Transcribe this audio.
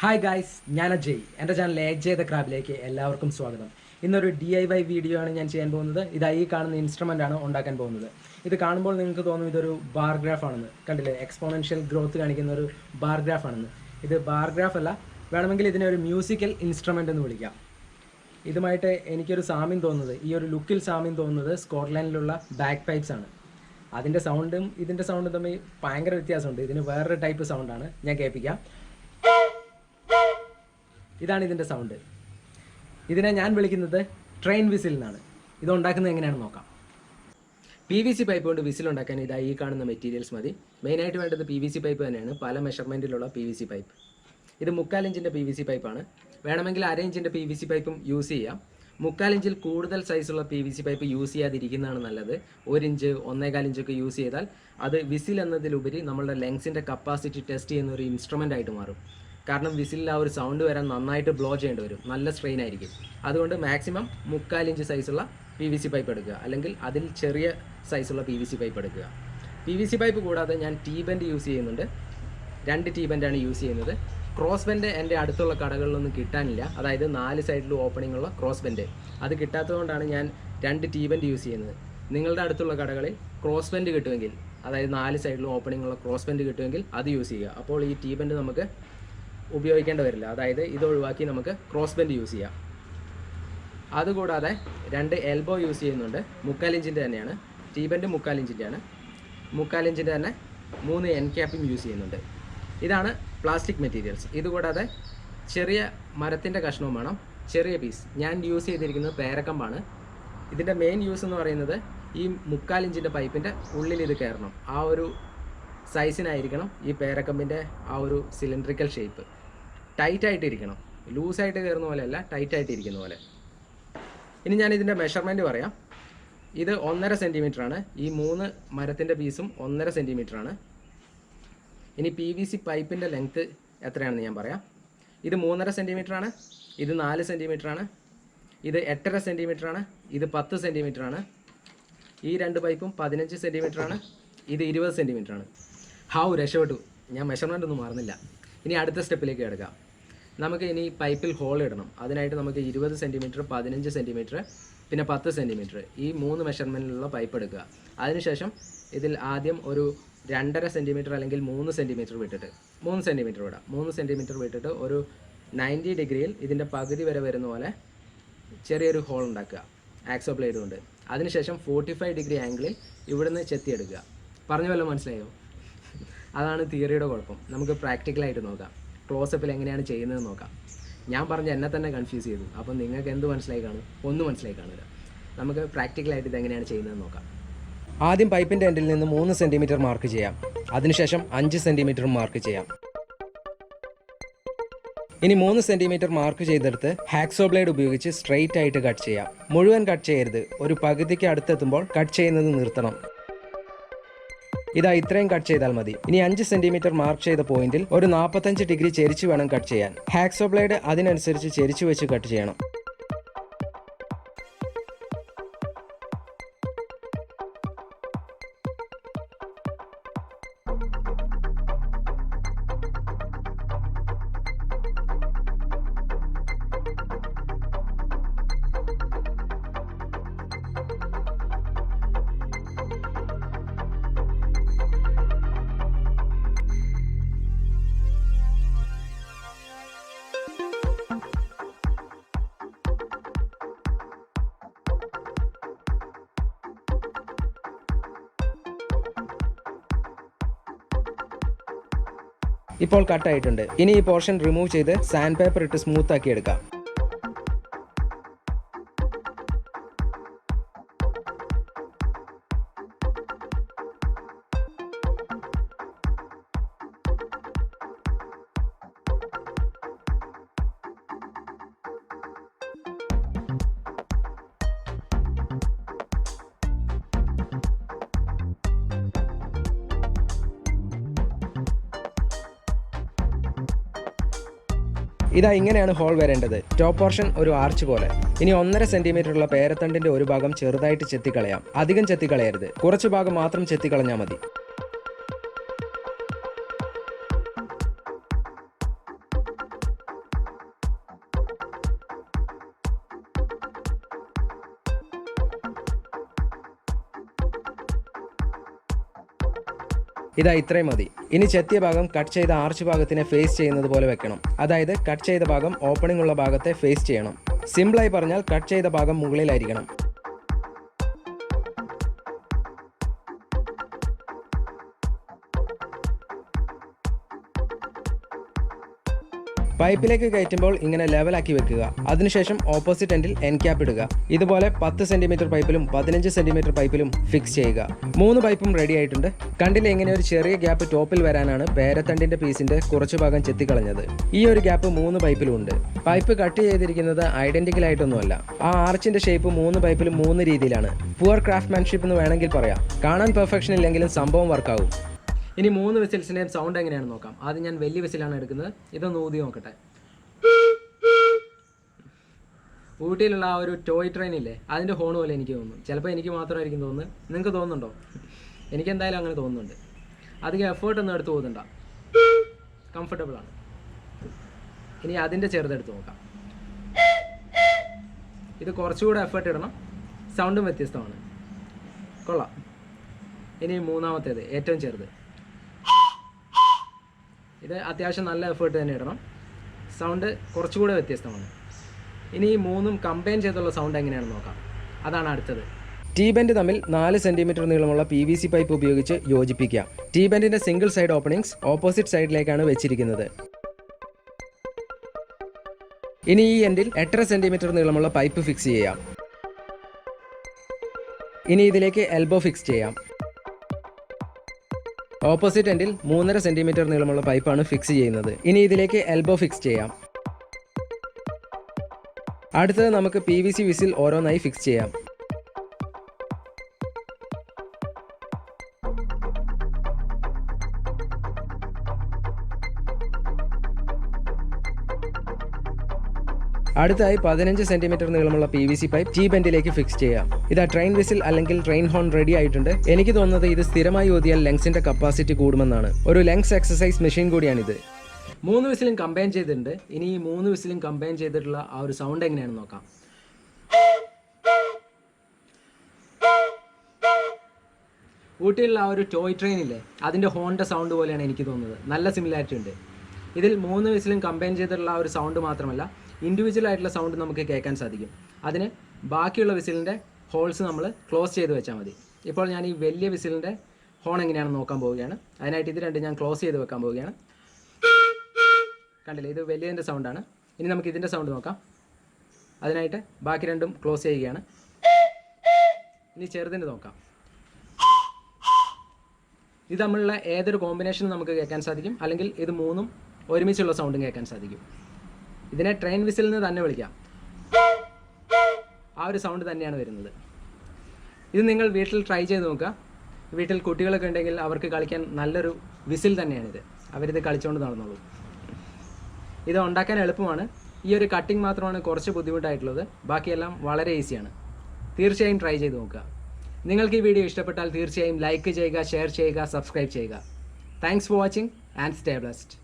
Hi guys, ഞാൻ അജയ്. എൻ്റെ channel AJ the ക്രാബിലേക്ക് എല്ലാവർക്കും സ്വാഗതം. ഇന്നൊരു DIY വീഡിയോ ആണ് ഞാൻ ചെയ്യാൻ പോകുന്നത്. ഈ കാണുന്ന ഇൻസ്ട്രുമെൻ്റ് ആണ് ഉണ്ടാക്കാൻ പോകുന്നത്. ഇത് കാണുമ്പോൾ നിങ്ങൾക്ക് തോന്നും ഇതൊരു ബാർ ഗ്രാഫ് ആണെന്ന്. കണ്ടില്ലേ, എക്സ്പോണൻഷ്യൽ ഗ്രോത്ത് കാണിക്കുന്ന ഒരു ബാർ ഗ്രാഫ് ആണെന്ന്. ഇത് ബാർ ഗ്രാഫ് അല്ല, വേണമെങ്കിൽ ഇതിനെ ഒരു മ്യൂസിക്കൽ ഇൻസ്ട്രുമെൻ്റ് എന്ന് വിളിക്കാം. ഇതുമായിട്ട് എനിക്കൊരു സാമ്യം തോന്നുന്നത്, ഈ ഒരു ലുക്കിൽ സാമ്യം തോന്നുന്നത് സ്കോട്ട്ലാൻഡിലുള്ള ബാക്ക് പൈപ്സ് ആണ്. അതിൻ്റെ സൗണ്ടും ഇതിൻ്റെ സൗണ്ടും തമ്മിൽ ഭയങ്കര വ്യത്യാസമുണ്ട്. ഇതിന് വേറൊരു ടൈപ്പ് സൗണ്ടാണ്. ഞാൻ കേൾപ്പിക്കാം. ഇതാണ് ഇതിൻ്റെ സൗണ്ട്. ഇതിനെ ഞാൻ വിളിക്കുന്നത് ട്രെയിൻ വിസിൽ എന്നാണ്. ഇത് ഉണ്ടാക്കുന്നത് എങ്ങനെയാണെന്ന് നോക്കാം. PVC പൈപ്പ് കൊണ്ട് വിസിൽ ഉണ്ടാക്കാൻ ഈ കാണുന്ന മെറ്റീരിയൽസ് മതി. മെയിനായിട്ട് വേണ്ടത് PVC പൈപ്പ് തന്നെയാണ്, പല മെഷർമെൻറ്റിലുള്ള PVC പൈപ്പ്. ഇത് 3/4 ഇഞ്ചിൻ്റെ PVC പൈപ്പാണ്. വേണമെങ്കിൽ 1/2 ഇഞ്ചിൻ്റെ PVC പൈപ്പും യൂസ് ചെയ്യാം. 3/4 ഇഞ്ചിൽ കൂടുതൽ സൈസുള്ള PVC പൈപ്പ് യൂസ് ചെയ്യാതിരിക്കുന്നതാണ് നല്ലത്. 1 ഇഞ്ച് 1.25 ഇഞ്ചൊക്കെ യൂസ് ചെയ്താൽ അത് വിസിൽ എന്നതിലുപരി നമ്മളുടെ ലങ്സിൻ്റെ കപ്പാസിറ്റി ടെസ്റ്റ് ചെയ്യുന്ന ഒരു ഇൻസ്ട്രുമെൻ്റ് ആയിട്ട് മാറും. കാരണം വിസിലിൽ ആ ഒരു സൗണ്ട് വരാൻ നന്നായിട്ട് ബ്ലോ ചെയ്യേണ്ടി വരും, നല്ല സ്ട്രെയിൻ ആയിരിക്കും. അതുകൊണ്ട് മാക്സിമം 3/4 ഇഞ്ച് സൈസുള്ള PVC പൈപ്പ് എടുക്കുക, അല്ലെങ്കിൽ അതിൽ ചെറിയ സൈസുള്ള PVC പൈപ്പ് എടുക്കുക. PVC പൈപ്പ് കൂടാതെ ഞാൻ T-ബെൻഡ് യൂസ് ചെയ്യുന്നുണ്ട്. 2 T-ബെൻഡാണ് യൂസ് ചെയ്യുന്നത്. ക്രോസ് ബെൻഡ് എൻ്റെ അടുത്തുള്ള കടകളിലൊന്നും കിട്ടാനില്ല, അതായത് 4 സൈഡിലും ഓപ്പണിംഗ് ഉള്ള ക്രോസ് ബെൻഡ്. അത് കിട്ടാത്തതുകൊണ്ടാണ് ഞാൻ 2 T-ബെൻഡ് യൂസ് ചെയ്യുന്നത്. നിങ്ങളുടെ അടുത്തുള്ള കടകളിൽ ക്രോസ് ബെൻഡ് കിട്ടുമെങ്കിൽ, അതായത് 4 സൈഡിലും ഓപ്പണിംഗ് ഉള്ള ക്രോസ് ബെൻഡ് കിട്ടുമെങ്കിൽ അത് യൂസ് ചെയ്യുക. അപ്പോൾ ഈ T-ബെൻഡ് നമുക്ക് ഉപയോഗിക്കേണ്ടി വരില്ല, അതായത് ഇത് ഒഴിവാക്കി നമുക്ക് ക്രോസ് ബെൻഡ് യൂസ് ചെയ്യാം. അതുകൂടാതെ 2 എൽബോ യൂസ് ചെയ്യുന്നുണ്ട്. 3/4 ഇഞ്ചിൻ്റെ തന്നെയാണ്. T-ബെൻഡ് 3/4 ഇഞ്ചിൻ്റെയാണ്. 3/4 ഇഞ്ചിൻ്റെ തന്നെ 3 എൻ ക്യാപ്പും യൂസ് ചെയ്യുന്നുണ്ട്. ഇതാണ് പ്ലാസ്റ്റിക് മെറ്റീരിയൽസ്. ഇതുകൂടാതെ ചെറിയ മരത്തിൻ്റെ കഷ്ണവും വേണം, ചെറിയ പീസ്. ഞാൻ യൂസ് ചെയ്തിരിക്കുന്നത് പേരക്കമ്പാണ്. ഇതിൻ്റെ മെയിൻ യൂസ് എന്ന് പറയുന്നത് ഈ 3/4 ഇഞ്ചിൻ്റെ പൈപ്പിൻ്റെ ഉള്ളിൽ ഇത് കയറണം. ആ ഒരു സൈസിനായിരിക്കണം ഈ പേരക്കമ്പിൻ്റെ ആ ഒരു സിലിണ്ടറിക്കൽ ഷേപ്പ്. ടൈറ്റായിട്ടിരിക്കണം, ലൂസായിട്ട് കയറുന്ന പോലെയല്ല, ടൈറ്റായിട്ടിരിക്കുന്ന പോലെ. ഇനി ഞാൻ ഇതിൻ്റെ മെഷർമെൻറ്റ് പറയാം. ഇത് 1.5 സെൻറ്റിമീറ്ററാണ്. ഈ 3 മരത്തിൻ്റെ പീസും 1.5 സെൻറ്റിമീറ്ററാണ്. ഇനി PVC പൈപ്പിൻ്റെ ലെങ്ത്ത് എത്രയാണെന്ന് ഞാൻ പറയാം. ഇത് 3.5 സെൻറ്റിമീറ്ററാണ്, ഇത് 4 സെൻറ്റിമീറ്ററാണ്, ഇത് 8.5 സെൻറ്റിമീറ്ററാണ്, ഇത് 10 സെൻറ്റിമീറ്ററാണ്. ഈ 2 പൈപ്പും 15 സെൻറ്റിമീറ്ററാണ്, ഇത് 20 സെൻറ്റിമീറ്ററാണ്. രക്ഷപ്പെട്ടു, ഞാൻ മെഷർമെൻ്റ് ഒന്നും മറന്നില്ല. ഇനി അടുത്ത സ്റ്റെപ്പിലേക്ക് കിടക്കാം. നമുക്ക് ഇനി പൈപ്പിൽ ഹോൾ ഇടണം. അതിനായിട്ട് നമുക്ക് 20 സെൻറ്റിമീറ്റർ, 15 സെൻറ്റിമീറ്റർ, പിന്നെ 10 സെൻറ്റിമീറ്റർ, ഈ 3 മെഷർമെൻറ്റിലുള്ള പൈപ്പ് എടുക്കുക. അതിനുശേഷം ഇതിൽ ആദ്യം ഒരു 2.5 സെൻറ്റിമീറ്റർ അല്ലെങ്കിൽ 3 സെൻറ്റിമീറ്റർ വിട്ടിട്ട് 3 സെൻറ്റിമീറ്റർ വിടാം. 3 സെൻറ്റിമീറ്റർ വിട്ടിട്ട് ഒരു 90 ഡിഗ്രിയിൽ ഇതിൻ്റെ പകുതി വരെ വരുന്ന പോലെ ചെറിയൊരു ഹോൾ ഉണ്ടാക്കുക ആക്സോ ബ്ലേഡ് കൊണ്ട്. അതിനുശേഷം 45 ഡിഗ്രി ആംഗിളിൽ ഇവിടുന്ന് ചെത്തിയെടുക്കുക. പറഞ്ഞു വല്ലതും മനസ്സിലായോ? അതാണ് തിയറിയുടെ കുഴപ്പം. നമുക്ക് പ്രാക്ടിക്കലായിട്ട് നോക്കാം. ക്ലോസപ്പിൽ എങ്ങനെയാണ് ചെയ്യുന്നതെന്ന് നോക്കാം. ഞാൻ പറഞ്ഞ് എന്നെ തന്നെ കൺഫ്യൂസ് ചെയ്തു. അപ്പം നിങ്ങൾക്ക് എന്ത് മനസ്സിലായി കാണും? ഒന്നും മനസ്സിലായി കാണില്ല. നമുക്ക് പ്രാക്ടിക്കലായിട്ട് ഇതെങ്ങനെയാണ് ചെയ്യുന്നതെന്ന് നോക്കാം. ആദ്യം പൈപ്പിൻ്റെ എൻഡിൽ നിന്ന് 3 സെൻറ്റിമീറ്റർ മാർക്ക് ചെയ്യാം. അതിനുശേഷം 5 സെൻറ്റിമീറ്റർ മാർക്ക് ചെയ്യാം. ഇനി 3 സെൻറ്റിമീറ്റർ മാർക്ക് ചെയ്തെടുത്ത് ഹാക്സോ ബ്ലേഡ് ഉപയോഗിച്ച് സ്ട്രെയിറ്റ് ആയിട്ട് കട്ട് ചെയ്യാം. മുഴുവൻ കട്ട് ചെയ്യരുത്, ഒരു പകുതിക്ക് അടുത്തെത്തുമ്പോൾ കട്ട് ചെയ്യുന്നത് നിർത്തണം. ഇത്രയും കട്ട് ചെയ്താൽ മതി. ഇനി 5 സെൻറ്റിമീറ്റർ മാർക്ക് ചെയ്ത പോയിന്റിൽ ഒരു 45 ഡിഗ്രി ചെരിച്ച് വേണം കട്ട് ചെയ്യാൻ. ഹാക്സോ ബ്ലേഡ് അതിനനുസരിച്ച് ചെരിച്ച് വെച്ച് കട്ട് ചെയ്യണം. ഇപ്പോൾ കട്ടായിട്ടുണ്ട്. ഇനി ഈ പോർഷൻ റിമൂവ് ചെയ്ത് സാൻഡ് പേപ്പർ ഇട്ട് സ്മൂത്ത് ആക്കി എടുക്കാം. ഇങ്ങനെയാണ് ഹോൾ വരേണ്ടത്. ടോപ്പ് പോർഷൻ ഒരു ആർച്ച് പോലെ. ഇനി 1.5 സെൻറ്റിമീറ്റർ ഉള്ള പേരത്തണ്ടിന്റെ ഒരു ഭാഗം ചെറുതായിട്ട് ചെത്തിക്കളയാം. അധികം ചെത്തിക്കളയരുത്, കുറച്ച് ഭാഗം മാത്രം ചെത്തിക്കളഞ്ഞാൽ മതി. ഇതാ ഇത്രയും മതി. ഇനി ചെത്തിയ ഭാഗം കട്ട് ചെയ്ത ആർച്ച് ഭാഗത്തിനെ ഫേസ് ചെയ്യുന്നത് പോലെ വെക്കണം. അതായത് കട്ട് ചെയ്ത ഭാഗം ഓപ്പണിംഗ് ഉള്ള ഭാഗത്തെ ഫേസ് ചെയ്യണം. സിമ്പിളായി പറഞ്ഞാൽ കട്ട് ചെയ്ത ഭാഗം മുകളിലായിരിക്കണം. പൈപ്പിലേക്ക് കയറ്റുമ്പോൾ ഇങ്ങനെ ലെവലാക്കി വെക്കുക. അതിനുശേഷം ഓപ്പോസിറ്റ് എൻഡിൽ എൻ ക്യാപ്പ് ഇടുക. ഇതുപോലെ 10 സെന്റിമീറ്റർ പൈപ്പിലും 15 സെന്റിമീറ്റർ പൈപ്പിലും ഫിക്സ് ചെയ്യുക. 3 പൈപ്പും റെഡി ആയിട്ടുണ്ട്. കണ്ടില്ലേ, ഇങ്ങനെ ഒരു ചെറിയ ഗ്യാപ്പ് ടോപ്പിൽ വരാനാണ് പേരത്തണ്ടിന്റെ പീസിന്റെ കുറച്ചു ഭാഗം ചെത്തിക്കളഞ്ഞത്. ഈ ഒരു ഗ്യാപ്പ് 3 പൈപ്പിലും ഉണ്ട്. പൈപ്പ് കട്ട് ചെയ്തിരിക്കുന്നത് ഐഡന്റിക്കൽ ആയിട്ടൊന്നുമല്ല. ആ ആർച്ചിന്റെ ഷേപ്പ് 3 പൈപ്പിലും 3 രീതിയിലാണ്. പുവർ ക്രാഫ്റ്റ്മാൻഷിപ്പ് എന്ന് വേണമെങ്കിൽ പറയാം. കാണാൻ പെർഫെക്ഷൻ ഇല്ലെങ്കിലും സംഭവം വർക്കാവും. ഇനി 3 വിസിൽസിൻ്റെയും സൗണ്ട് എങ്ങനെയാണെന്ന് നോക്കാം. ആദ്യം ഞാൻ വലിയ വിസിലാണ് എടുക്കുന്നത്. ഇതൊന്ന് ഊതി നോക്കട്ടെ. ഊട്ടിയിലുള്ള ആ ഒരു ടോയ് ട്രെയിൻ ഇല്ലേ, അതിൻ്റെ ഹോൺ പോലെ എനിക്ക് തോന്നുന്നു. ചിലപ്പോൾ എനിക്ക് മാത്രമായിരിക്കും തോന്നുന്നത്. നിങ്ങൾക്ക് തോന്നുന്നുണ്ടോ? എനിക്ക് എന്തായാലും അങ്ങനെ തോന്നുന്നുണ്ട്. അധികം എഫേർട്ടൊന്നും എടുത്ത് പോകുന്നുണ്ട, കംഫർട്ടബിളാണ്. ഇനി അതിൻ്റെ ചെറുതെടുത്ത് നോക്കാം. ഇത് കുറച്ചുകൂടെ എഫേർട്ട് ഇടണം. സൗണ്ടും വ്യത്യസ്തമാണ്. കൊള്ളാം. ഇനി മൂന്നാമത്തേത്, ഏറ്റവും ചെറുത്. ഇത് അത്യാവശ്യം നല്ല എഫേർട്ട് തന്നെ ഇടണം. സൗണ്ട് കുറച്ചുകൂടെ വ്യത്യസ്തമാണ്. ഇനി ഈ 3ഉം കമ്പൈൻ ചെയ്തുള്ള സൗണ്ട് എങ്ങനെയാണെന്ന് നോക്കാം. അതാണ് അടുത്തത്. ടീ ബെൻഡ് തമ്മിൽ 4 സെന്റിമീറ്റർ നീളമുള്ള PVC പൈപ്പ് ഉപയോഗിച്ച് യോജിപ്പിക്കാം. ടീ ബെൻഡിന്റെ സിംഗിൾ സൈഡ് ഓപ്പണിങ്സ് ഓപ്പോസിറ്റ് സൈഡിലേക്കാണ് വെച്ചിരിക്കുന്നത്. ഇനി ഈ എൻഡിൽ 8.5 സെന്റിമീറ്റർ നീളമുള്ള പൈപ്പ് ഫിക്സ് ചെയ്യാം. ഇനി ഇതിലേക്ക് എൽബോ ഫിക്സ് ചെയ്യാം. ഓപ്പോസിറ്റ് എൻഡിൽ 3.5 സെന്റിമീറ്റർ നീളമുള്ള പൈപ്പാണ് ഫിക്സ് ചെയ്യുന്നത്. ഇനി ഇതിലേക്ക് എൽബോ ഫിക്സ് ചെയ്യാം. അടുത്തത് നമുക്ക് PVC വിസിൽ ഓരോന്നായി ഫിക്സ് ചെയ്യാം. അടുത്തായി 15 സെന്റിമീറ്റർ നീളമുള്ള PVC പൈപ്പ് ടീ ബെൻഡിലേക്ക് ഫിക്സ് ചെയ്യാം. ഇതാ ട്രെയിൻ വിസിൽ അല്ലെങ്കിൽ ട്രെയിൻ ഹോൺ റെഡി ആയിട്ടുണ്ട്. എനിക്ക് തോന്നുന്നത് ഇത് സ്ഥിരമായി ഊതിയാൽ ലങ്സിന്റെ കപ്പാസിറ്റി കൂടുമെന്നാണ്. ഒരു ലങ്സ് എക്സസൈസ് മെഷീൻ കൂടിയാണിത്. 3 വിസിലും കമ്പൈൻ ചെയ്തിട്ടുണ്ട്. ഇനി ഈ 3 വിസിലും കമ്പൈൻ ചെയ്തിട്ടുള്ള ആ ഒരു സൗണ്ട് എങ്ങനെയാണെന്ന് നോക്കാം. ഊട്ടിയിലുള്ള ആ ഒരു ടോയ് ട്രെയിൻ ഇല്ലേ, അതിൻ്റെ ഹോണിൻ്റെ സൗണ്ട് പോലെയാണ് എനിക്ക് തോന്നുന്നത്. നല്ല സിമിലാരിറ്റി ഉണ്ട്. ഇതിൽ 3 വിസിലും കമ്പൈൻ ചെയ്തിട്ടുള്ള ആ ഒരു സൗണ്ട് മാത്രമല്ല, ഇൻഡിവിജ്വൽ ആയിട്ടുള്ള സൗണ്ട് നമുക്ക് കേൾക്കാൻ സാധിക്കും. അതിന് ബാക്കിയുള്ള വിസിലിൻ്റെ ഹോൾസ് നമ്മൾ ക്ലോസ് ചെയ്ത് വെച്ചാൽ മതി. ഇപ്പോൾ ഞാൻ ഈ വലിയ വിസിലിൻ്റെ ഹോൺ എങ്ങനെയാണെന്ന് നോക്കാൻ പോവുകയാണ്. അതിനായിട്ട് ഇത് രണ്ടും ഞാൻ ക്ലോസ് ചെയ്ത് വെക്കാൻ പോവുകയാണ്. കണ്ടില്ലേ, ഇത് വലിയതിൻ്റെ സൗണ്ടാണ്. ഇനി നമുക്ക് ഇതിൻ്റെ സൗണ്ട് നോക്കാം. അതിനായിട്ട് ബാക്കി രണ്ടും ക്ലോസ് ചെയ്യുകയാണ്. ഇനി ചെറുതിൻ്റെ നോക്കാം. ഇത് തമ്മിലുള്ള ഏതൊരു കോമ്പിനേഷനും നമുക്ക് കേൾക്കാൻ സാധിക്കും. അല്ലെങ്കിൽ ഇത് 3ഉം ഒരുമിച്ചുള്ള സൗണ്ടും കേൾക്കാൻ സാധിക്കും. ഇതിനെ ട്രെയിൻ വിസിൽ നിന്ന് തന്നെ വിളിക്കാം. ആ ഒരു സൗണ്ട് തന്നെയാണ് വരുന്നത്. ഇത് നിങ്ങൾ വീട്ടിൽ ട്രൈ ചെയ്ത് നോക്കുക. വീട്ടിൽ കുട്ടികളൊക്കെ ഉണ്ടെങ്കിൽ അവർക്ക് കളിക്കാൻ നല്ലൊരു വിസിൽ തന്നെയാണിത്. അവരിത് കളിച്ചുകൊണ്ട് നടന്നോളൂ. ഇത് ഉണ്ടാക്കാൻ എളുപ്പമാണ്. ഈ ഒരു കട്ടിങ് മാത്രമാണ് കുറച്ച് ബുദ്ധിമുട്ടായിട്ടുള്ളത്. ബാക്കിയെല്ലാം വളരെ ഈസിയാണ്. തീർച്ചയായും ട്രൈ ചെയ്ത് നോക്കുക. നിങ്ങൾക്ക് ഈ വീഡിയോ ഇഷ്ടപ്പെട്ടാൽ തീർച്ചയായും ലൈക്ക് ചെയ്യുക, ഷെയർ ചെയ്യുക, സബ്സ്ക്രൈബ് ചെയ്യുക. Thanks for watching and stay blessed.